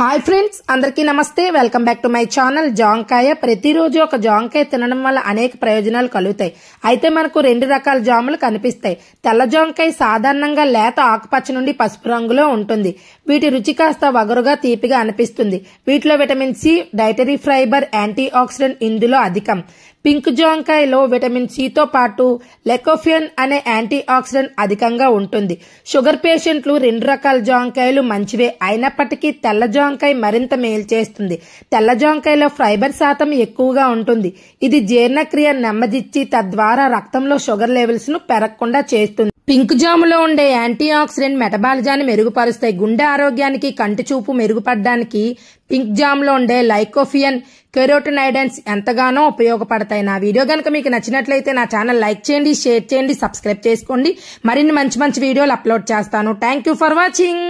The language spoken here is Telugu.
హాయ్ ఫ్రెండ్స్, అందరికీ నమస్తే. Welcome back to my channel. జాంకాయ ప్రతిరోజు ఒక జాంకాయ తినడం వల్ల అనేక ప్రయోజనాలు కలుగుతాయి. అయితే మనకు రెండు రకాల జాములు కనిపిస్తాయి. తెల్ల జాంకాయ సాధారణంగా లేత ఆకుపచ్చ నుండి పసుపు రంగులో ఉంటుంది. వీటి రుచి కాస్త వగరుగా తీపిగా అనిపిస్తుంది. వీటిలో vitamin C, dietary fibre, antioxidant ఇందులో అధికం. పింక్ జాంకాయలో విటమిన్ సితో పాటు లెకోఫియన్ అనే యాంటీ ఆక్సిడెంట్ అధికంగా ఉంటుంది. షుగర్ పేషెంట్లు రెండు రకాల జాంకాయలు మంచివే అయినప్పటికీ తెల్ల జాంకాయ మరింత మేలు చేస్తుంది. తెల్ల జాంకాయలో ఫైబర్ శాతం ఎక్కువగా ఉంటుంది. ఇది జీర్ణక్రియ నెమ్మదిచ్చి తద్వారా రక్తంలో షుగర్ లెవెల్స్ ను పెరగకుండా చేస్తుంది. పింక్ జాములో ఉండే యాంటీ ఆక్సిడెంట్ మెటబాలిజాన్ని మెరుగుపరుస్తాయి. గుండె ఆరోగ్యానికి, కంటి చూపు మెరుగుపడడానికి పింక్ జామ్లో ఉండే లైకోఫియన్, కెరోటినాయిడ్స్ ఎంతగానో ఉపయోగపడతాయి. నా వీడియో కనుక మీకు నచ్చినట్లయితే నా ఛానల్ లైక్ చేయండి, షేర్ చేయండి, సబ్స్క్రైబ్ చేసుకోండి. మరిన్ని మంచి మంచి వీడియోలు అప్లోడ్ చేస్తాను. Thank you for watching.